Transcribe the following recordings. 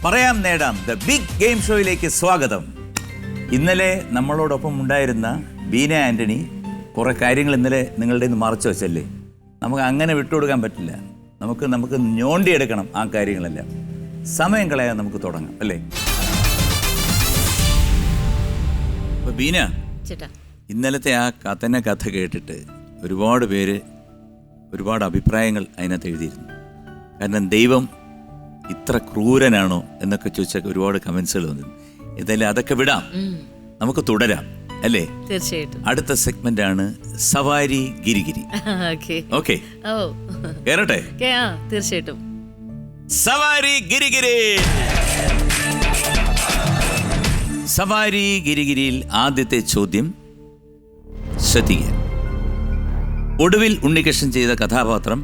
പറയാം നേടാം the big game ഷോയിലേക്ക് സ്വാഗതം. ഇന്നലെ നമ്മളോടൊപ്പം ഉണ്ടായിരുന്ന ബീന ആൻ്റണി കുറേ കാര്യങ്ങൾ ഇന്നലെ നിങ്ങളുടെ നിന്ന് മറച്ചു വെച്ചല്ലേ. നമുക്ക് അങ്ങനെ വിട്ടുകൊടുക്കാൻ പറ്റില്ല. നമുക്ക് ഞോണ്ടിയെടുക്കണം ആ കാര്യങ്ങളെല്ലാം. സമയം കളയാൻ നമുക്ക് തുടങ്ങാം അല്ലേ. അപ്പോൾ ബീന, ഇന്നലത്തെ ആ കഥ കേട്ടിട്ട് ഒരുപാട് പേര് ഒരുപാട് അഭിപ്രായങ്ങൾ അതിനകത്ത് എഴുതിയിരുന്നു. കാരണം ദൈവം ഇത്ര ക്രൂരനാണോ എന്നൊക്കെ ചോദിച്ചാൽ ഒരുപാട് കമന്റ്സുകൾ വന്നു. എന്തായാലും അതൊക്കെ വിടാം, നമുക്ക് തുടരാം അല്ലേ. തീർച്ചയായിട്ടും അടുത്ത സെഗ്മെന്റ് ആണ് സവാരി ഗിരിഗിരി. ഓക്കെ, കേറട്ടെ? തീർച്ചയായിട്ടും സവാരി ഗിരിഗിരി. സവാരി ഗിരിഗിരിയിൽ ആദ്യത്തെ ചോദ്യം ശ്രദ്ധിക്കുക. ഒടുവിൽ ഉണ്ണികൃഷ്ണൻ ചെയ്ത കഥാപാത്രം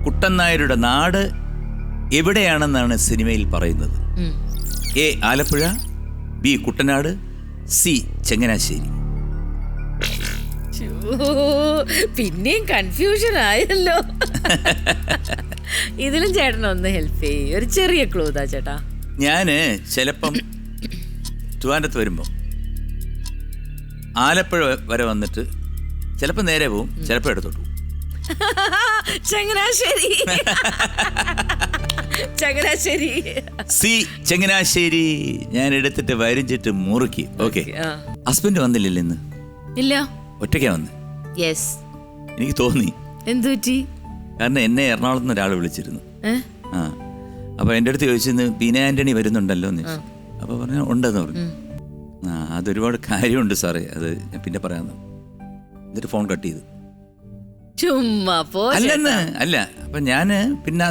കുട്ടൻ നായരുടെ നാട് എവിടെയാണെന്നാണ് സിനിമയിൽ പറയുന്നത്? A Alappuzha, B Kuttanad, C Changanassery. പിന്നെയും കൺഫ്യൂഷൻ ആയല്ലോ. ഇതിലും ചേട്ടനൊന്ന് ഹെൽപ്പ് ചെയ്യും, ഒരു ചെറിയ ക്ലൂ താ ചേട്ടാ. ഞാന് ചിലപ്പം ട്രിവാൻഡ്രത്ത് വരുമ്പോ ആലപ്പുഴ വരെ വന്നിട്ട് ചിലപ്പോൾ നേരെ പോവും, ചിലപ്പോൾ എടുത്തോട്ട് പോവും. ചങ്ങനാശ്ശേരി. ചങ്ങനാശ്ശേരി. സി ചങ്ങനാശ്ശേരി. ഞാൻ എടുത്തിട്ട് വരിച്ചിട്ട് മുറുക്കി. ഓക്കെ, ഹസ്ബൻഡ് വന്നില്ലല്ലോ ഇന്ന്? ഇല്ല, ഒറ്റയ്ക്കാ വന്ന്. യെസ്. എനിക്ക് തോന്നി. എന്തു പറ്റി? കാരണം എന്നെ എറണാകുളത്ത് നിന്ന് ഒരാൾ വിളിച്ചിരുന്നു. ആ, അപ്പൊ എൻ്റെ അടുത്ത് ചോദിച്ചിരുന്നു ബീന ആന്റണി വരുന്നുണ്ടല്ലോ എന്ന് ചോദിച്ചു. അപ്പൊ പറഞ്ഞു ഉണ്ടെന്ന് പറഞ്ഞു. ആ, അതൊരുപാട് കാര്യമുണ്ട് സാറേ, അത് ഞാൻ പിന്നെ പറയാമെന്ന്. എന്നിട്ട് ഫോൺ കട്ട് ചെയ്തു. അല്ല. അപ്പൊ ഞാന് പിന്നെ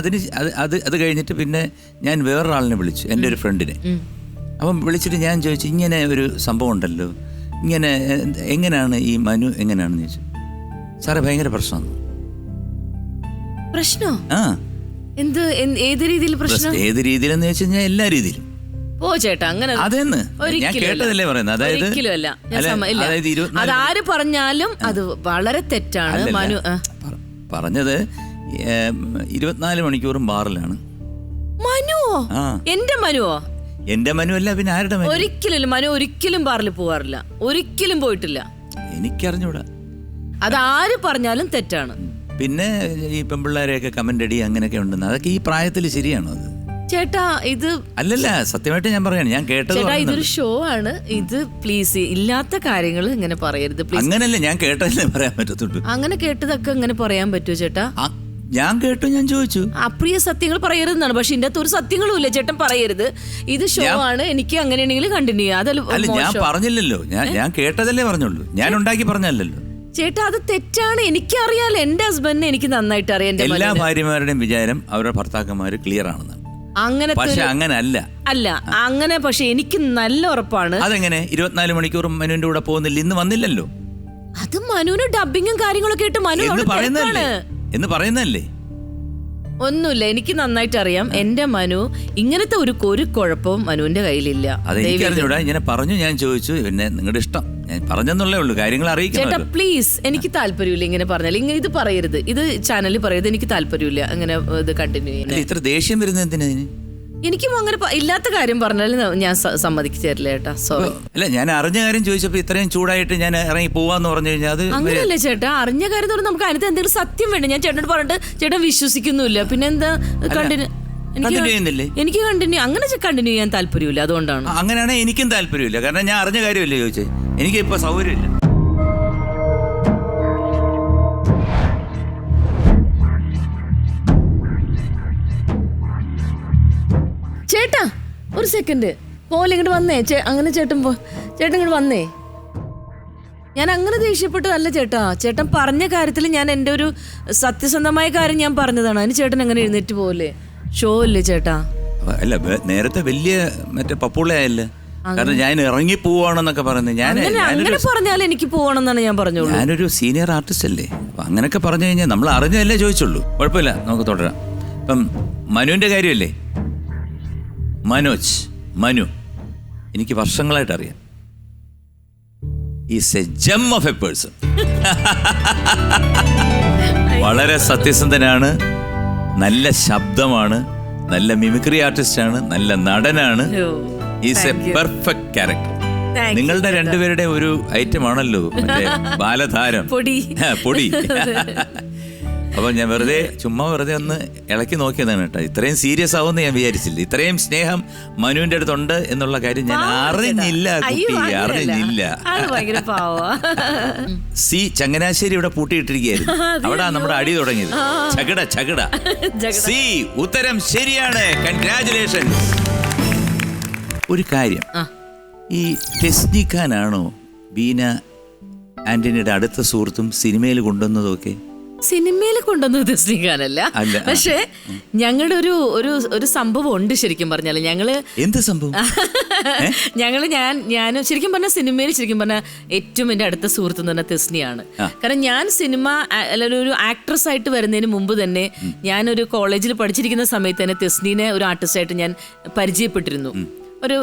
അത് കഴിഞ്ഞിട്ട് പിന്നെ ഞാൻ വേറൊരാളിനെ വിളിച്ചു, എൻ്റെ ഒരു ഫ്രണ്ടിനെ. അപ്പം വിളിച്ചിട്ട് ഞാൻ ചോദിച്ചു, ഇങ്ങനെ ഒരു സംഭവം ഉണ്ടല്ലോ, ഇങ്ങനെ എങ്ങനെയാണ് ഈ മനു എങ്ങനെയാണെന്ന് ചോദിച്ചു. സാറേ ഭയങ്കര പ്രശ്നമാണ്. പ്രശ്നോ? ആ, എന്ത്? ഏത് രീതിയിൽ പ്രശ്നം? ഏത് രീതിയിലെന്ന് വെച്ച് കഴിഞ്ഞാൽ എല്ലാ രീതിയിലും. ഓ ചേട്ടാ, അങ്ങനെ അതെന്ന് ഞാൻ കേട്ടതല്ലേ പറയുന്നത്. അതാര് പറഞ്ഞാലും അത് വളരെ തെറ്റാണ്. മനു പറഞ്ഞത് 24 മണിക്കൂറും ബാറിലാണ്. മനുവോ? എന്റെ മനുവോ? എന്റെ മനു അല്ല, പിന്നെ ആരുടെ മനു? ഒരിക്കലും മനു ഒരിക്കലും ബാറിൽ പോവാറില്ല, ഒരിക്കലും പോയിട്ടില്ല. എനിക്കറിഞ്ഞൂടാ. അതാര് പറഞ്ഞാലും തെറ്റാണ്. പിന്നെ ഈ പെൺപിള്ളേരെയൊക്കെ കമന്റ് അടി അങ്ങനെയൊക്കെ ഉണ്ടെന്ന്, അതൊക്കെ ഈ പ്രായത്തിൽ ശരിയാണോ അത്? ചേട്ടാ ഇത് അല്ലല്ല, സത്യമായിട്ട് ഞാൻ പറയാണ്, ഞാൻ കേട്ടത്. ചേട്ടാ ഇതൊരു ഷോ ആണ്, ഇത് പ്ലീസ് ഇല്ലാത്ത കാര്യങ്ങൾ ഇങ്ങനെ പറയരുത് പ്ലീസ്. അങ്ങനല്ലേ, ഞാൻ കേട്ടതല്ലേ പറയാൻ പറ്റത്തുള്ളൂ. അങ്ങനെ കേട്ടതൊക്കെ ഇങ്ങനെ പറയാൻ പറ്റുമോ ചേട്ടാ? ഞാൻ കേട്ടു, ഞാൻ ചോദിച്ചു. അപ്രിയ സത്യങ്ങൾ പറയരുതെന്നാണ്, പക്ഷെ ഇതിന്റെ അകത്ത് ഒരു സത്യങ്ങളും ഇല്ല. ചേട്ടൻ പറയരുത്, ഇത് ഷോ ആണ്, എനിക്ക് അങ്ങനെയാണെങ്കിൽ കണ്ടിന്യൂ ചെയ്യാം. അതല്ല, ഞാൻ പറഞ്ഞില്ലല്ലോ, ഞാൻ കേട്ടതല്ലേ പറഞ്ഞുള്ളൂ, ഞാൻ ഉണ്ടാക്കി പറഞ്ഞല്ലോ. ചേട്ടാ അത് തെറ്റാണ്, എനിക്കറിയാലോ. എന്റെ ഹസ്ബൻഡിനെ എനിക്ക് നന്നായിട്ട് അറിയാം. എല്ലാ ഭാര്യമാരുടെയും വിചാരം അവരുടെ ഭർത്താക്കന്മാര് ക്ലിയർ ആണെന്നാണ്. അങ്ങനെ പക്ഷെ അങ്ങനെ അല്ല അങ്ങനെ. പക്ഷെ എനിക്ക് നല്ല ഉറപ്പാണ്. അതെങ്ങനെ 24 മണിക്കൂറും മനുവിന്റെ കൂടെ പോകുന്നില്ല? ഇന്ന് വന്നില്ലല്ലോ. അത് മനുവിന് ഡബിങ്ങും കാര്യങ്ങളൊക്കെ ഇട്ട് മനു എന്ന് പറയുന്നല്ലേ. ഒന്നുമില്ല, എനിക്ക് നന്നായിട്ട് അറിയാം. എന്റെ മനു ഇങ്ങനത്തെ ഒരു കുഴപ്പവും മനുവിന്റെ കയ്യിലില്ല. അത് എനിക്കറിഞ്ഞൂടാ, ഇങ്ങനെ പറഞ്ഞു, ഞാൻ ചോദിച്ചു, പിന്നെ നിങ്ങളുടെ ഇഷ്ടം, ഞാൻ പറഞ്ഞെന്നുള്ളേ ഉള്ളൂ, കാര്യങ്ങൾ അറിയിക്കണം. ചേട്ടാ പ്ലീസ്, എനിക്ക് താല്പര്യമില്ല ഇങ്ങനെ പറഞ്ഞാൽ. ഇങ്ങനെ ഇത് പറയരുത്, ഇത് ചാനലിൽ പറയരുത്, എനിക്ക് താല്പര്യമില്ല അങ്ങനെ ഇത് കണ്ടിന്യൂ ചെയ്യാൻ. ഇത്ര ദേഷ്യം വരുന്നത് എന്തിനാ? എനിക്കും അങ്ങനെ ഇല്ലാത്ത കാര്യം പറഞ്ഞാലും ഞാൻ സമ്മതിച്ചു തരില്ല ചേട്ടാ, സോറി. അല്ല, ഞാൻ അറിഞ്ഞ കാര്യം ചോദിച്ചപ്പോ ഇത്രയും ചൂടായിട്ട് ഞാൻ ഇറങ്ങി പോവാന്ന് പറഞ്ഞു കഴിഞ്ഞാൽ അത് അങ്ങനെയല്ലേ ചേട്ടാ. അറിഞ്ഞ കാര്യം പറഞ്ഞാൽ നമുക്ക് അതിനകത്ത് എന്തെങ്കിലും സത്യം വേണ്ട. ഞാൻ ചേട്ടനോട് പറഞ്ഞിട്ട് ചേട്ടൻ വിശ്വസിക്കുന്നില്ല, പിന്നെ എന്താ കണ്ടിന്യൂ? എനിക്ക് അങ്ങനെ കണ്ടിന്യൂ ചെയ്യാൻ താല്പര്യമില്ല, അതുകൊണ്ടാണ്. അങ്ങനെയാണെങ്കിൽ എനിക്കും താല്പര്യമില്ല, കാരണം ഞാൻ അറിഞ്ഞ കാര്യമല്ലേ ചോദിച്ചത്. എനിക്ക് ഇപ്പൊ സൗകര്യമില്ല. ചേട്ടാ ഒരു സെക്കൻഡ്, പോലെ ഇങ്ങോട്ട് വന്നേ. അങ്ങനെ ചേട്ടൻ ഇങ്ങോട്ട് വന്നേ. ഞാൻ അങ്ങനെ ദേഷ്യപ്പെട്ടതല്ല ചേട്ടാ. ചേട്ടൻ പറഞ്ഞ കാര്യത്തിൽ ഞാൻ എൻ്റെ ഒരു സത്യസന്ധമായ കാര്യം ഞാൻ പറഞ്ഞതാണ്. അതിന് ചേട്ടൻ അങ്ങനെ എഴുന്നേറ്റ് പോലെ ഷോ അല്ലേ ചേട്ടാ? അല്ല, നേരത്തെ വലിയ മറ്റേ പപ്പുള്ളയല്ലേ, കാരണം ഞാൻ ഇറങ്ങി പോവാണെന്നൊക്കെ പറയുന്നത്. അങ്ങനെ പറഞ്ഞാൽ എനിക്ക് പോകണമെന്നാണ് ഞാൻ പറഞ്ഞോളൂ. ഞാനൊരു സീനിയർ ആർട്ടിസ്റ്റ് അല്ലേ, അപ്പൊ അങ്ങനെയൊക്കെ പറഞ്ഞു കഴിഞ്ഞാൽ നമ്മൾ അറിഞ്ഞതല്ലേ ചോദിച്ചുള്ളൂ. കുഴപ്പമില്ല, നമുക്ക് തുടരാം. ഇപ്പം മനുവിന്റെ കാര്യമല്ലേ, മനു എനിക്ക് വർഷങ്ങളായിട്ട് അറിയാം. Is a gem of a person. വളരെ സത്യസന്ധനാണ്, നല്ല ശബ്ദമാണ്, നല്ല മിമിക്രി ആർട്ടിസ്റ്റ് ആണ്, നല്ല നടനാണ്. Is A perfect character. നിങ്ങളുടെ രണ്ടുപേരുടെ ഒരു ഐറ്റം ആണല്ലോ മറ്റേ ബാലതാരം പൊടി. അപ്പൊ ഞാൻ ചുമ്മാ വെറുതെ ഒന്ന് ഇളക്കി നോക്കിയതാണ് കേട്ടോ. ഇത്രയും സീരിയസ് ആവുമെന്ന് ഞാൻ വിചാരിച്ചില്ല. ഇത്രയും സ്നേഹം മനുവിന്റെ അടുത്തുണ്ട് എന്നുള്ള കാര്യം ഞാൻ അറിഞ്ഞില്ല. സി ചങ്ങനാശ്ശേരി ഇവിടെ പൂട്ടിയിട്ടിരിക്കുകയായിരുന്നു. അവിടെ നമ്മുടെ അടി തുടങ്ങിയത്. ചകട. സി ഉത്തരം ശരിയാണ്. കൺഗ്രാറ്റുലേഷൻസ്. ഒരു കാര്യം, ഈ ടെസ്നി ഖാനാണോ ബീന ആന്റണിയുടെ അടുത്ത സുഹൃത്തും സിനിമയിൽ കൊണ്ടുവന്നതൊക്കെ? സിനിമയിൽ കൊണ്ടുവന്നത് ടെസ്നി ഖാനല്ല, പക്ഷെ ഞങ്ങളുടെ ഒരു സംഭവം ഉണ്ട്. ശരിക്കും പറഞ്ഞാല് എന്ത് സംഭവം? ഞാൻ ശരിക്കും പറഞ്ഞ സിനിമയിൽ ശരിക്കും പറഞ്ഞ ഏറ്റവും എന്റെ അടുത്ത സുഹൃത്ത് എന്ന് പറഞ്ഞാൽ ടെസ്നിയാണ്. കാരണം ഞാൻ സിനിമ ഒരു ആക്ട്രസ് ആയിട്ട് വരുന്നതിന് മുമ്പ് തന്നെ ഞാനൊരു കോളേജിൽ പഠിച്ചിരിക്കുന്ന സമയത്ത് തന്നെ ടെസ്നീനെ ഒരു ആർട്ടിസ്റ്റായിട്ട് ഞാൻ പരിചയപ്പെട്ടിരുന്നു.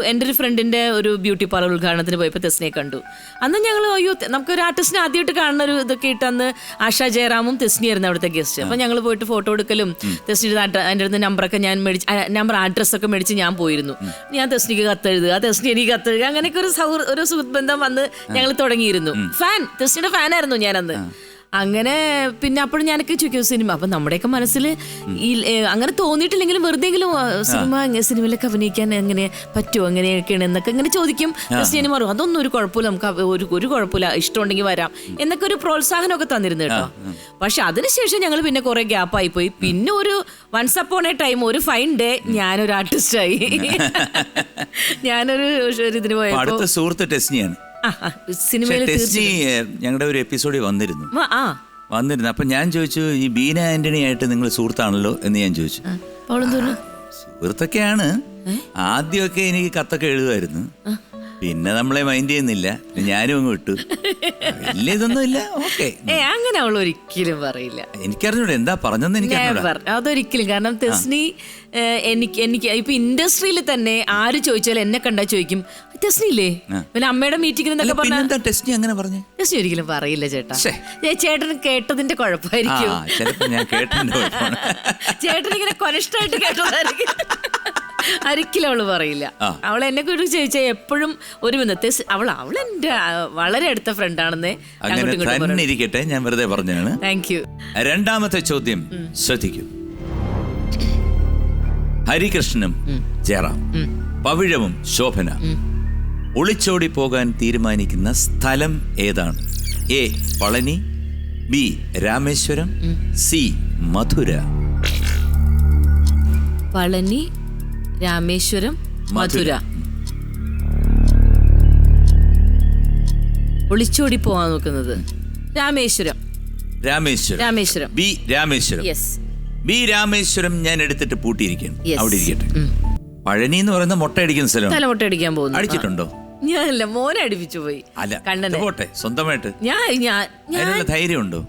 എൻ്റെ ഒരു ഫ്രണ്ടിന്റെ ഒരു ബ്യൂട്ടി പാർലർ ഉദ്ഘാടനത്തിന് പോയപ്പോൾ ടെസ്നിയെ കണ്ടു. അന്ന് ഞങ്ങൾ നമുക്കൊരു ആർട്ടിസ്റ്റിനെ ആദ്യമായിട്ട് കാണുന്ന ഒരു ഇതൊക്കെ ഇട്ട് അന്ന് ആശാ ജയറാമും ടെസ്നിയായിരുന്നു അവിടുത്തെ ഗസ്റ്റ്. അപ്പം ഞങ്ങൾ പോയിട്ട് ഫോട്ടോ എടുക്കലും ടെസ്നിയുടെ എൻ്റെ അടുത്ത് നമ്പറൊക്കെ ഞാൻ നമ്പർ അഡ്രസ്സൊക്കെ മേടിച്ച് ഞാൻ പോയിരുന്നു. ഞാൻ ടെസ്നിക്ക് കത്തെഴുതുക, ടെസ്നി എനിക്ക് കത്തെഴുതുക, അങ്ങനെയൊക്കെ ഒരു സുഹൃത്ത് ബന്ധം വന്ന് ഞങ്ങൾ തുടങ്ങിയിരുന്നു. ടെസ്നിയുടെ ഫാനായിരുന്നു ഞാനന്ന്. അങ്ങനെ പിന്നെ അപ്പോഴും ഞാനൊക്കെ ചോദിക്കും സിനിമ. അപ്പം നമ്മുടെയൊക്കെ മനസ്സിൽ ഈ അങ്ങനെ തോന്നിയിട്ടില്ലെങ്കിലും വെറുതെങ്കിലും സിനിമയിലൊക്കെ അഭിനയിക്കാൻ എങ്ങനെ പറ്റുമോ, അങ്ങനെയൊക്കെയാണ് എന്നൊക്കെ ഇങ്ങനെ ചോദിക്കും. ടെസ്റ്റിന് മാറും, അതൊന്നും ഒരു കുഴപ്പമില്ല, നമുക്ക് ഒരു കുഴപ്പമില്ല, ഇഷ്ടമുണ്ടെങ്കിൽ വരാം എന്നൊക്കെ ഒരു പ്രോത്സാഹനമൊക്കെ തന്നിരുന്നു കേട്ടോ. പക്ഷെ അതിനുശേഷം ഞങ്ങൾ പിന്നെ കുറെ ഗ്യാപ്പായി പോയി. പിന്നെ ഒരു വൺസ് അപ്പോൺ എ ടൈം ഒരു ഫൈൻ ഡേ ഞാനൊരു ആർട്ടിസ്റ്റായി. ഞാനൊരു ഇതിന് പോയപ്പോൾ സുഹൃത്ത് ടെസ്നിയാണ്. ഞങ്ങളുടെ ഒരു എപ്പിസോഡിൽ വന്നിരുന്നു. അപ്പൊ ഞാൻ ചോദിച്ചു, ഈ ബീന ആന്റണി ആയിട്ട് നിങ്ങൾ സുഹൃത്താണല്ലോ എന്ന് ഞാൻ ചോദിച്ചു. സുഹൃത്തൊക്കെയാണ്. ആദ്യമൊക്കെ എനിക്ക് കത്തൊക്കെ എഴുതുമായിരുന്നു, പിന്നെ നമ്മളെ മൈൻഡ് ചെയ്യുന്നില്ല, ഞാനും അങ്ങ് വിട്ടു. വലിയ ഇതൊന്നും ഇല്ല. ഓക്കെ, അങ്ങനെ അവൾ ഒരിക്കലും പറയില്ല. എനിക്കറിഞ്ഞൂടെ എന്താ പറഞ്ഞെന്ന് എനിക്കറിഞ്ഞൂടാ. അതൊരിക്കലും. കാരണം ടെസ്നി എനിക്ക് ഇപ്പൊ ഇൻഡസ്ട്രിയിൽ തന്നെ ആര് ചോദിച്ചാലും എന്നെ കണ്ടാ ചോദിക്കും ടെസ്നി ഇല്ലേ, പിന്നെ അമ്മയുടെ മീറ്റിംഗിൽ എന്നൊക്കെ പറഞ്ഞാൽ ടെസ്നി അങ്ങനെ പറഞ്ഞു. ടെസ്നി ഒരിക്കലും പറയില്ല ചേട്ടാ. ചേട്ടന് കേട്ടതിന്റെ കുഴപ്പമായിരിക്കും. ചേട്ടനിങ്ങനെ കൊനിഷ്ടായിട്ട് കേട്ടതായിരിക്കും. ഒരിക്കലും അവള് പറയില്ല. അവൾ എന്നെ കുറിച്ച് ചോദിച്ചാൽ എപ്പോഴും ഒരു അവൾ എന്റെ വളരെ അടുത്ത ഫ്രണ്ടാണെന്ന്. ഇരിക്കട്ടെ, ഞാൻ വെറുതെ പറഞ്ഞാണ്. Thank you. രണ്ടാമത്തെ ചോദ്യം ശ്രദ്ധിക്കൂ. ഹരികൃഷ്ണനും ജയറാം, പവിഴവും ശോഭന ഒളിച്ചോടി പോകാൻ തീരുമാനിക്കുന്ന സ്ഥലം ഏതാണ്? A Palani, B Rameswaram, C Madurai. Palani, Rameswaram, Madurai. ഒളിച്ചോടി പോവാൻ നോക്കുന്നത് Rameswaram. Rameswaram. B Rameswaram. Yes, B Rameswaram ഞാൻ എടുത്തിട്ട് പൂട്ടിയിരിക്കുകയാണ്. അവിടെ ഇരിക്കട്ടെ. പഴനി എന്ന് പറയുന്ന മുട്ട അടിക്കുന്ന സ്ഥലം. മുട്ട അടിക്കാൻ പോകുന്നു. അടിച്ചിട്ടുണ്ടോ? ഞാനല്ല, മോനെ അടിപ്പിച്ചു പോയി. അല്ല, പോട്ടെ, സ്വന്തമായിട്ട് ഞാൻ ധൈര്യം ഉണ്ടോ?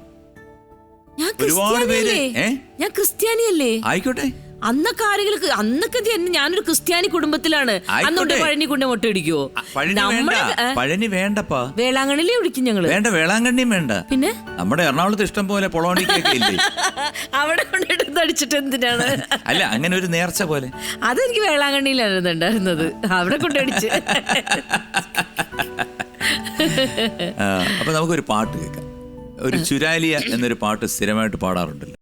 ഞാൻ ക്രിസ്ത്യാനിയല്ലേ? ആയിക്കോട്ടെ. അന്നൊക്കെ ഞാനൊരു ക്രിസ്ത്യാനി കുടുംബത്തിലാണ്. അന്നോട്ട് പഴനി കൊണ്ട് മുട്ട അടിക്കുവോ? പഴനി വേണ്ടപ്പാ, വേളാങ്കണ്ണിലേ ഒഴിക്കും ഞങ്ങള്. വേണ്ട, വേളാങ്കണ്ണിയും വേണ്ട. പിന്നെ നമ്മുടെ എറണാകുളത്ത് ഇഷ്ടം പോലെ പൊളോണിക്കൊക്കെ ഇല്ലേ? അവിടെ കൊണ്ടിട്ട് അടിച്ചിട്ട് എന്തിനാണ്? അല്ല, അങ്ങനെ ഒരു നേർച്ച പോലെ. അതെനിക്ക് വേളാങ്കണ്ണിയിലായിരുന്നു ഉണ്ടായിരുന്നത്, അവിടെ കൊണ്ടടിച്ച്. അപ്പൊ നമുക്കൊരു പാട്ട് കേൾക്കാം. ഒരു ചുരാലിയ എന്നൊരു പാട്ട് സ്ഥിരമായിട്ട് പാടാറുണ്ടല്ലോ.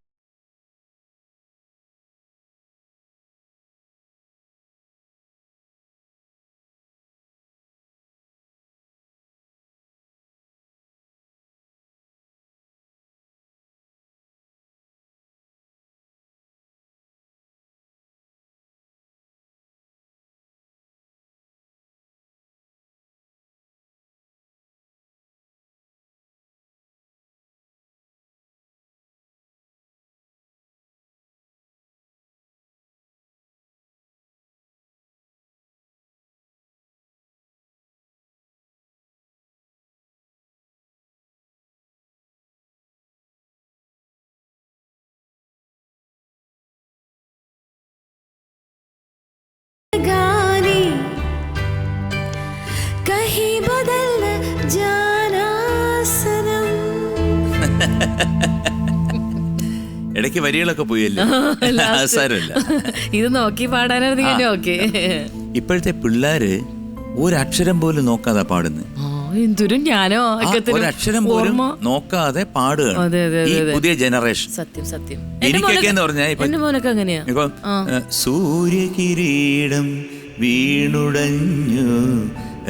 ഇടയ്ക്ക് വരികളൊക്കെ പോയല്ലേ, സാരമില്ല. ഇത് നോക്കി പാടാനായിരുന്നു. ഓക്കെ. ഇപ്പോഴത്തെ പിള്ളേര് ഒരക്ഷരം പോലും നോക്കാതെ പാടുന്നു. എന്തൊരു ഞാനോ ഒരക്ഷരം പോലും നോക്കാതെ പാടുകയാണ് ഈ പുതിയ ജനറേഷൻ. സത്യം സത്യം. എനിക്കൊക്കെ എന്ന് പറഞ്ഞാൽ ഇപ്പൊ സൂര്യകിരീടം വീണുടഞ്ഞു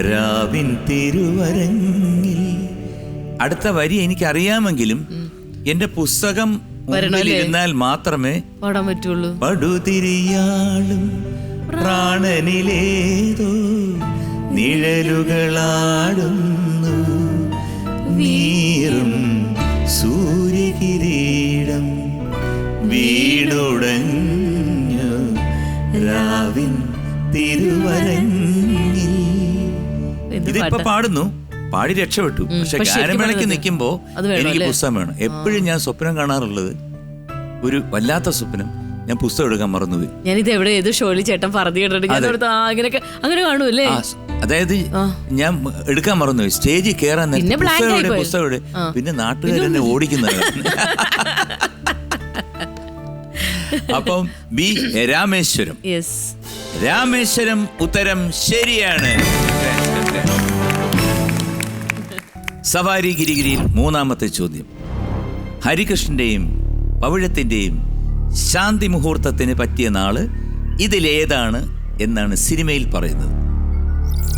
രാവിൻ തിരുവരങ്ങിൽ. അടുത്ത വരി എനിക്കറിയാമെങ്കിലും എന്റെ പുസ്തകം ഇരുന്നാൽ മാത്രമേ പാടാൻ പറ്റുള്ളൂ. പടുതിരിയാളും പ്രാണനിലേതോ നിഴലുകളാടുന്നു നീറും സൂര്യകിരീടം വീണുടഞ്ഞു രാവിൻ തിരുവരങ്ങിൽ. ഇതിപ്പോ പാടുന്നു, പാടി രക്ഷപ്പെട്ടു. പക്ഷെ ഗാനമേളയ്ക്ക് നിൽക്കുമ്പോ എനിക്ക് പുസ്തകം വേണം. എപ്പോഴും ഞാൻ സ്വപ്നം കാണാറുള്ളത്, ഒരു വല്ലാത്ത സ്വപ്നം, ഞാൻ പുസ്തകം എടുക്കാൻ മറന്നുപോയി. ഞാനിത് എവിടെ ഏത് ഷോയിൽ ചേട്ടൻ പറഞ്ഞു കേട്ടിട്ട് അങ്ങനെ കാണൂല്ലേ. അതായത് ഞാൻ എടുക്കാൻ മറന്നുപോയി. സ്റ്റേജിൽ കയറാൻ പുസ്തകം പിന്നെ നാട്ടുകാരെന്നെ ഓടിക്കുന്നത്. അപ്പം ബി രാമേശ്വരം. രാമേശ്വരം ഉത്തരം ശരിയാണ്. സവാരി ഗിരിഗിരിയിൽ മൂന്നാമത്തെ ചോദ്യം. ഹരികൃഷ്ണന്റെയും പവിഴത്തിന്റെയും ശാന്തി മുഹൂർത്തത്തിന് പറ്റിയ നാള് ഇതിലേതാണ് എന്നാണ് സിനിമയിൽ പറയുന്നത്?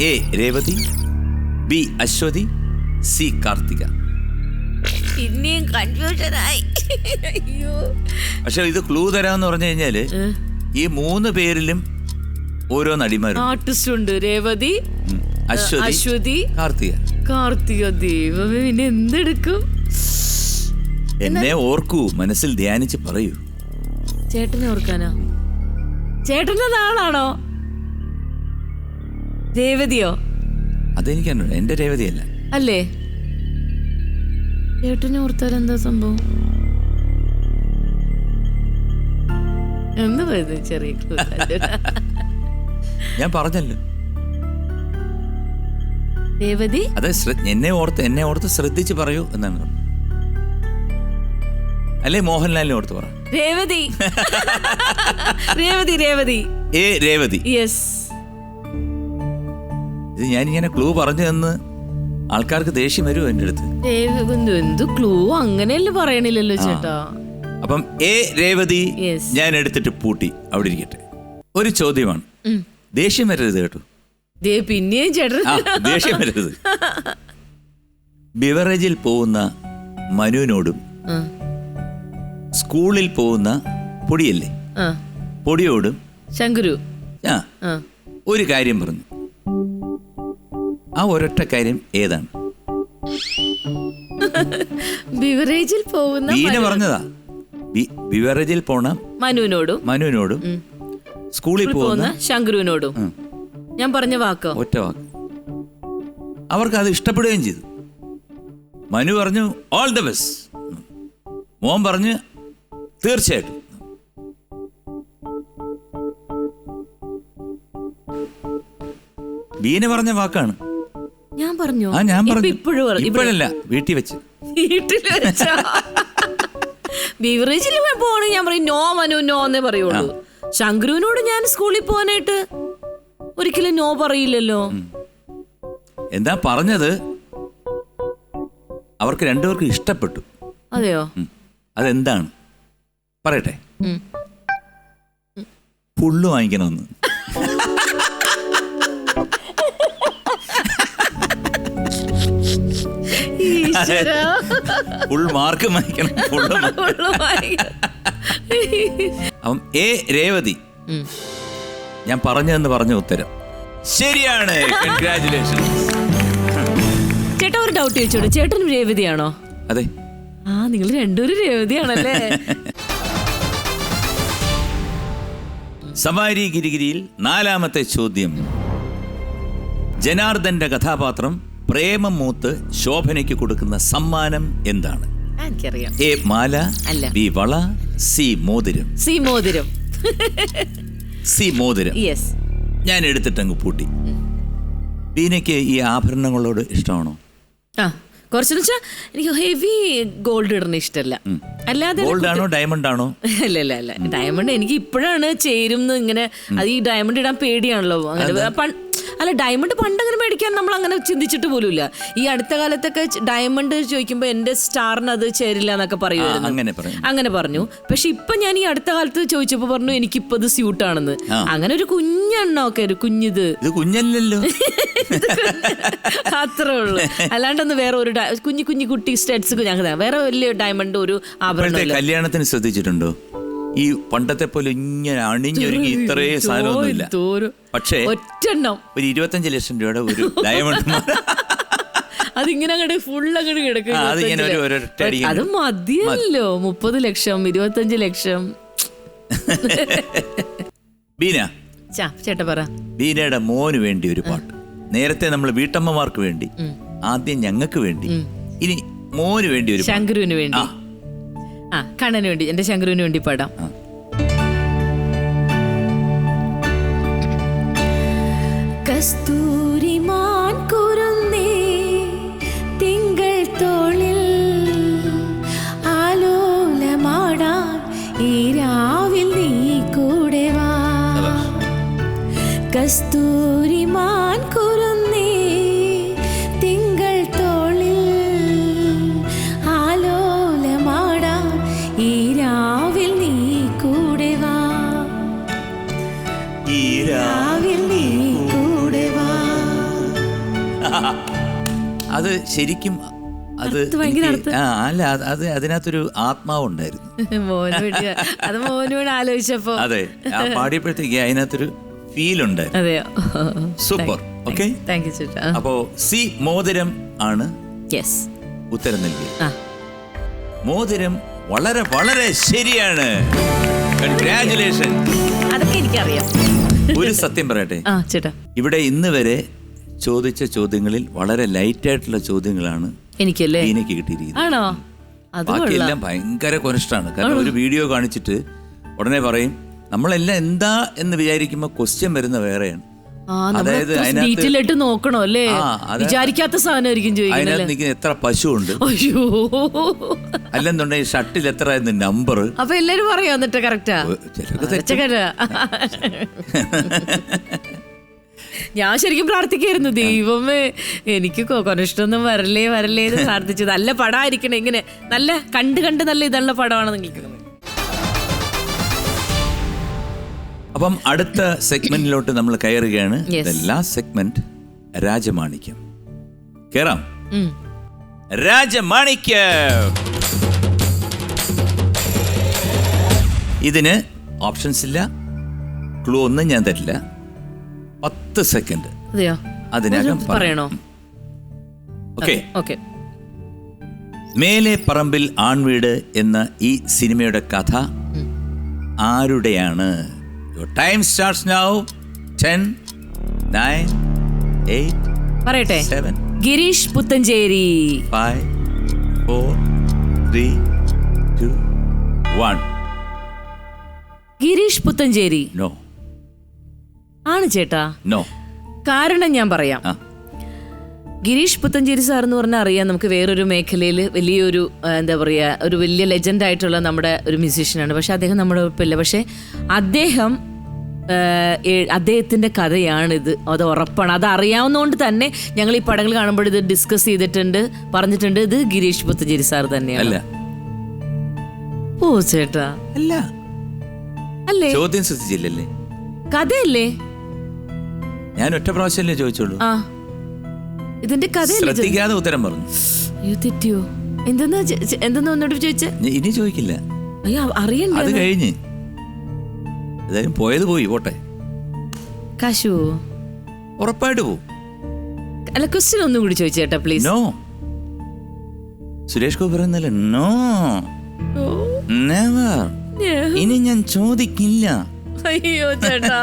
A Revathi, B Ashwathi, C Karthika. പിന്നെയും കൺഫ്യൂഷനായി. പക്ഷെ ഇത് ക്ലൂ തരാന്ന് പറഞ്ഞു കഴിഞ്ഞാല് ഈ മൂന്ന് പേരിലും ഓരോ നടിമാരും ആർട്ടിസ്റ്റ് ഉണ്ട്. രേവതി, അശ്വതി, കാർത്തിക. ദൈവമേ, പിന്നെ എന്തെടുക്കും? എന്നെ ഓർക്കൂ, മനസ്സിൽ ധ്യാനിച്ച് പറയൂ. ചേട്ടനെ ഓർക്കാനോ? ചേട്ടന്റെ നാളാണോ രേവതിയോ? അതെനിക്കാണ്, എന്റെ രേവതിയല്ല. അല്ലേ? ചേട്ടനെ ഓർത്താൽ എന്താ സംഭവം? എന്താ ചെറിയ ഞാൻ പറഞ്ഞല്ലോ രേവതി. അതെ, എന്നെ ഓർത്ത് ശ്രദ്ധിച്ച് പറയൂ എന്നാണ്. അല്ലേ മോഹൻലാലിനെ ഓർത്ത് പറ. രേവതി. ഏ രേവതി. യെസ്. ഇത് ഞാനിങ്ങനെ ക്ലൂ പറഞ്ഞു തന്ന് ആൾക്കാർക്ക് ദേഷ്യം വരുമോ എന്റെ അടുത്ത്? എന്ത് ക്ലൂ? അങ്ങനെയല്ലേ പറയണില്ലല്ലോ ചേട്ടാ. അപ്പം എ രേവതി ഞാൻ എടുത്തിട്ട് പൂട്ടി അവിടെ ഇരിക്കട്ടെ. ഒരു ചോദ്യമാണ്, ദേഷ്യം വരരുത് കേട്ടോ. പിന്നെയും ചേട്ടൻ ദേഷ്യം വരരുത്. ബിവറേജിൽ പോകുന്ന മനുവിനോടും സ്കൂളിൽ പോകുന്ന പൊടിയല്ലേ പൊടിയോടും ശങ്കുരു ഒരു കാര്യം പറഞ്ഞു. ആ ഒരൊറ്റ കാര്യം ഏതാണ്? ബിവറേജിൽ പോകുന്ന ബീന പറഞ്ഞതാ. ബിവറേജിൽ പോണ മനുവിനോടും സ്കൂളിൽ പോകുന്ന ശങ്കുരുവിനോടും ഞാൻ പറഞ്ഞ വാക്കോ? ഒറ്റ വാക്ക്. അവർക്ക് അത് ഇഷ്ടപ്പെടുകയും ചെയ്തു. മനു പറഞ്ഞു ഓൾ ദ ബെസ്റ്റ്, മോൻ പറഞ്ഞു തീർച്ചയായിട്ടും. ബീന പറഞ്ഞ വാക്കാണ്. ഞാൻ പറഞ്ഞു. ഞാൻ പറഞ്ഞു. ഇപ്പോഴല്ല, വീട്ടിൽ വെച്ച്. ബിവറേജിൽ പോകണേ ഞാൻ പറയും നോ മനു, നോ എന്നേ പറയുള്ളൂ. ശങ്കുരുവിനോട് ഞാൻ സ്കൂളിൽ പോകാനായിട്ട് ഒരിക്കലും നോ പറയില്ലല്ലോ. എന്താ പറഞ്ഞത്? അവർക്ക് രണ്ടുപേർക്കും ഇഷ്ടപ്പെട്ടു. അതെയോ? അതെന്താണ് പറയട്ടെ? ഫുള്ള് വാങ്ങിക്കണമെന്ന്. ഫുൾ മാർക്ക് വാങ്ങിക്കണം. അപ്പം എ രേവതി ഞാൻ പറഞ്ഞതെന്ന് പറഞ്ഞ ഉത്തരം ശരിയാണ്. കൺഗ്രാറ്റുലേഷൻസ്. ചേട്ടാ ഒരു ഡൗട്ട് ചോദിച്ചോളൂ, ചേട്ടനും രേവതിയാണോ? അതെ. നിങ്ങൾ രണ്ടുപേരും രേവതിയാണല്ലേ? സവാരി ഗിരിഗിരിയിൽ നാലാമത്തെ ചോദ്യം. ജനാർദ്ദന്റെ കഥാപാത്രം പ്രേമം മൂത്ത് ശോഭനയ്ക്ക് കൊടുക്കുന്ന സമ്മാനം എന്താണ്? എ മാല, ബി വള, സി മോതിരം. സി മോതിരം. ഞാൻ എടുത്തിട്ടങ്ങ് പൂട്ടി. ബീനയ്ക്ക് ഈ ആഭരണങ്ങളോട് ഇഷ്ടമാണോ? കുറച്ചെന്ന് വെച്ചാൽ എനിക്ക് ഹെവി ഗോൾഡ് ഇടുന്ന ഇഷ്ടമല്ല. അല്ലാതെ ഗോൾഡ് ആണോ ഡയമണ്ട് ആണോ? അല്ല ഡയമണ്ട് എനിക്ക് ഇപ്പോഴാണ് ചേരും ഇങ്ങനെ. അത് ഈ ഡയമണ്ട് ഇടാൻ പേടിയാണല്ലോ അങ്ങനെ. അല്ല ഡയമണ്ട് പണ്ട് അങ്ങനെ മേടിക്കാൻ നമ്മൾ അങ്ങനെ ചിന്തിച്ചിട്ട് പോലുമില്ല. ഈ അടുത്ത കാലത്തൊക്കെ ഡയമണ്ട് ചോദിക്കുമ്പോൾ എന്റെ സ്റ്റാറിന് അത് ചേരില്ല എന്നൊക്കെ പറയുമായിരുന്നു. അങ്ങനെ പറഞ്ഞു. പക്ഷെ ഇപ്പൊ ഞാൻ ഈ അടുത്ത കാലത്ത് ചോദിച്ചപ്പോ പറഞ്ഞു എനിക്കിപ്പോ ഇത് സ്യൂട്ടാണെന്ന്. അങ്ങനെ ഒരു കുഞ്ഞെണ്ണൊക്കെ ഒരു കുഞ്ഞിത് കുഞ്ഞല്ലോ അത്രേ ഉള്ളൂ. അല്ലാണ്ടൊന്ന് വേറെ ഒരു കുഞ്ഞു കുഞ്ഞു കുട്ടി സ്റ്റഡ്സ് ഞങ്ങൾ വേറെ വലിയ ഡയമണ്ട് ഒരു ആഭരണം. കല്യാണത്തിന് ശ്രദ്ധിച്ചിട്ടുണ്ടോ? ഈ പണ്ടത്തെ പോലെ ഇങ്ങനെ അണിഞ്ഞൊരുങ്ങി ഇത്രയും സാധനമൊന്നുമില്ല. പക്ഷേ ഒറ്റെണ്ണം ഒരു 25 ലക്ഷം രൂപയുടെ ഒരു ഡയമണ്ട് അതിങ്ങനെ അങ്ങോട്ട് ഫുൾ അങ്ങോട്ട് കിടക്കും. അത് മതിയല്ലോ. 30 ലക്ഷം 25 ലക്ഷം. ബീന ചേട്ടാ പറ. ബീനയുടെ മോന് വേണ്ടി ഒരു പാട്ട്. നേരത്തെ നമ്മൾ വീട്ടമ്മമാർക്ക് വേണ്ടി, ആദ്യം ഞങ്ങൾക്ക് വേണ്ടി, ഇനി മോന് വേണ്ടി ഒരു ശങ്കരുവിന് വേണ്ടി, കണ്ണന് വേണ്ടി, എന്റെ ശങ്കരുവിന് വേണ്ടി പാടാം. കസ്തൂരിമാൻ കുരുന്നേ തിങ്കൾ തോളിൽ ആലോലമാടാൻ ഈ രാവിൽ നീ കൂടെ വാ. കസ്തൂരിമാൻ കുരുന്നേ തിങ്കൾ തോളിൽ ആലോലമാടാൻ ഈ രാവിൽ നീ കൂടെ വാ. ഈ രാവിൽ നീ അത് ശരിക്കും അത് അല്ല, അത് അതിനകത്തൊരു ആത്മാവുണ്ടായിരുന്നു. അത് മോനോട് ആലോചിച്ചപ്പോ അതെ, പാടിയപ്പോഴത്തേക്ക് അതിനകത്തൊരു ഫീൽ ഉണ്ടായിരുന്നു. സൂപ്പർ. ഓക്കെ, അപ്പോ സി മോതിരം ആണ് ഉത്തരം നൽകിയത്. മോതിരം വളരെ വളരെ ശരിയാണ്. കൺഗ്രാറ്റുലേഷൻ. അതൊക്കെ എനിക്കറിയാം. ഒരു സത്യം പറയട്ടെ, ഇവിടെ ഇന്ന് വരെ ചോദിച്ച ചോദ്യങ്ങളിൽ വളരെ ലൈറ്റ് ആയിട്ടുള്ള ചോദ്യങ്ങളാണ് എനിക്ക് കിട്ടിയിരിക്കുന്നത്. ബാക്കിയെല്ലാം ഭയങ്കര കൊനിഷ്ടാണ്. കാരണം ഒരു വീഡിയോ കാണിച്ചിട്ട് ഉടനെ പറയും നമ്മളെല്ലാം എന്താ എന്ന് വിചാരിക്കുമ്പോ ക്വസ്റ്റ്യൻ വരുന്ന വേറെയാണ്. അതായത് അതിനകത്ത് നോക്കണോ അല്ലേ, വിചാരിക്കാത്ത സാധനമായിരിക്കും ചോദിക്കുന്നത്. അതിനകത്ത് നിൽക്കുന്ന എത്ര പശു ഉണ്ട്, അല്ലെന്നുണ്ടെങ്കിൽ ഷട്ടിൽ എത്ര നമ്പർ. അപ്പൊ എല്ലാരും പറയാ എന്നിട്ട് കറക്റ്റാ. ഞാൻ ശരിക്കും പ്രാർത്ഥിക്കായിരുന്നു, ദൈവമേ എനിക്ക് കൊനിഷ്ടൊന്നും വരല്ലേ എന്ന് പ്രാർത്ഥിച്ചു. നല്ല പടമായിരിക്കണേ, ഇങ്ങനെ നല്ല കണ്ട് നല്ല ഇതുള്ള പടമാണ് നിങ്ങൾക്ക്. അപ്പം അടുത്ത സെഗ്മെന്റിലോട്ട് നമ്മൾ കയറുകയാണ്. Last segment Rajamanikyam. കേറാം. രാജമാണിക്യം. ഇതിന് ഓപ്ഷൻസ് ഇല്ല, ക്ലൂ ഒന്നും ഞാൻ തരില്ല. 10 സെക്കൻഡ് അതിനകം പറയണോ? ഓക്കെ. മേലെ പറമ്പിൽ ആൺവീട് എന്ന ഈ സിനിമയുടെ കഥ ആരുടെയാണ്? Your time starts now. 10, 9, 8, പറയട്ടെ. 7, ഗിരീഷ് പുത്തഞ്ചേരി. 5, 4, 3, 2, 1. ഗിരീഷ് പുത്തഞ്ചേരി. നോ. ആണ് ചേട്ടാ. നോ. കാരണം ഞാൻ പറയാം. ഗിരീഷ് പുത്തഞ്ചേരി സാർ എന്ന് പറഞ്ഞാൽ അറിയാം നമുക്ക് വേറൊരു മേഖലയിൽ വലിയൊരു എന്താ പറയുക ഒരു വലിയ ലെജൻഡ് ആയിട്ടുള്ള നമ്മുടെ ഒരു മ്യൂസീഷ്യനാണ്. പക്ഷെ അദ്ദേഹം നമ്മുടെ ഒപ്പില്ല. പക്ഷെ അദ്ദേഹത്തിൻ്റെ കഥയാണിത്, അത് ഉറപ്പാണ്. അത് അറിയാവുന്നതുകൊണ്ട് തന്നെ ഞങ്ങൾ ഈ പടങ്ങൾ കാണുമ്പോൾ ഇത് ഡിസ്കസ് ചെയ്തിട്ടുണ്ട്, പറഞ്ഞിട്ടുണ്ട് ഇത് ഗിരീഷ് പുത്തഞ്ചേരി സാർ തന്നെയാണ്. ഓ ചേട്ടാ അല്ല അല്ലേ? ചോദ്യം ശ്രദ്ധിച്ചില്ലല്ലേ? കഥയല്ലേ? ഞാൻ ഒറ്റ പ്രാവശ്യമല്ലേ ചോദിച്ചോളൂ. ഇതിന്റെ കഥ ശ്രദ്ധിക്കാതെ ഉത്തരം പറഞ്ഞു. അയ്യോ തെറ്റിയോ? എന്തെന്ന് ഒന്നോട് ചോദിച്ചേ? ഇനി ചോദിക്കില്ല. അയ്യോ അറിയണ്ട. അത് കഴിഞ്ഞ് ഏതായാലും പോയത് പോയി, പോട്ടെ. കാശു ഉറപ്പായിട്ട് പോവും. അല്ല ക്വസ്റ്റ്യൻ ഒന്നും കൂടി ചോദിച്ചേട്ടാ പ്ലീസ്. നോ. സുരേഷ് ഗോപി പറയുന്നല്ലേ നോ, നെവർ. ഇനി ഞാൻ ചോദിക്കില്ല. അയ്യോ ചേട്ടാ,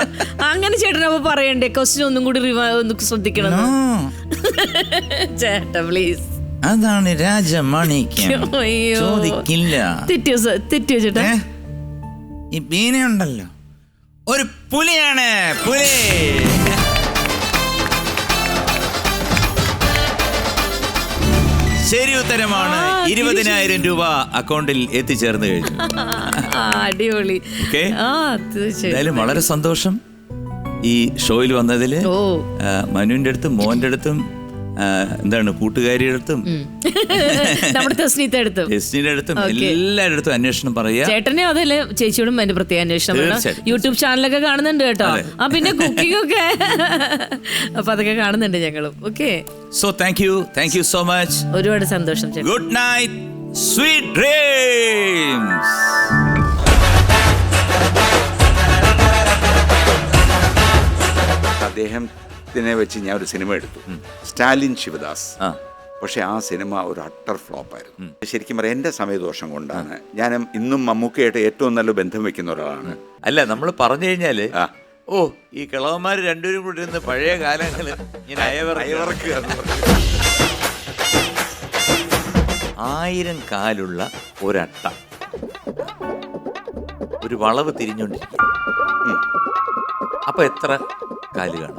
അങ്ങനെ ചേട്ടൻ അപ്പൊ പറയണ്ടേ? ക്വസ്റ്റ്യൻ ഒന്നും കൂടി ശ്രദ്ധിക്കണം ചേട്ടാ പ്ലീസ്. അതാണ് രാജമാണിക്യം. ചോദിക്കില്ല. തെറ്റിയോ ചേട്ടാ? ഈ ബീനയുണ്ടല്ലോ ഒരു പുലിയാണ്, പുലി. ശരി ഉത്തരമാണ്. 20,000 രൂപ അക്കൗണ്ടിൽ എത്തിച്ചേർന്ന് കഴിഞ്ഞു. അടിപൊളി. ഓക്കെ, ആ തീർച്ചയായും. എന്തായാലും വളരെ സന്തോഷം ഈ ഷോയിൽ വന്നതിൽ. മനുവിന്റെ അടുത്തും മോന്റെ അടുത്തും എന്താണ് കൂട്ടുകാരിയുടെ അടുത്തും നമ്മുടെ തെസ്നീത്തെ അടുത്തും എല്ലാവരുടെ അടുത്തും അന്വേഷണം പറയാ. ചേട്ടനെ അതല്ലേ ചേച്ചിയോടും അതിന്റെ പ്രത്യേക അന്വേഷണം. യൂട്യൂബ് ചാനലൊക്കെ കാണുന്നുണ്ട് കേട്ടോ. പിന്നെ കുക്കിംഗ് ഒക്കെ അപ്പൊ അതൊക്കെ കാണുന്നുണ്ട് ഞങ്ങളും. Okay, so thank you so much. ഒരുപാട് സന്തോഷം. Good night, sweet dreams. അദ്ദേഹത്തിനെ വെച്ച് ഞാൻ ഒരു സിനിമ എടുത്തു, സ്റ്റാലിൻ ശിവദാസ്. പക്ഷെ ആ സിനിമ ഒരു അട്ടർ ഫ്ലോപ്പായിരുന്നു. ശരിക്കും പറയാം, എൻ്റെ സമയദോഷം കൊണ്ടാണ്. ഞാൻ ഇന്നും മമ്മൂക്കയായിട്ട് ഏറ്റവും നല്ല ബന്ധം വെക്കുന്ന ഒരാളാണ്. അല്ല, നമ്മൾ പറഞ്ഞു കഴിഞ്ഞാല് ഓ ഈ കിളവന്മാർ രണ്ടുപേരും കൂടി ഇരുന്ന് പഴയ കാലങ്ങള് ഇങ്ങനെ അയവർക്ക് 1000 കാലുള്ള ഒരട്ട ഒരു വളവ് തിരിഞ്ഞോണ്ടിരിക്കും. അപ്പൊ എത്ര കാല് കാണും?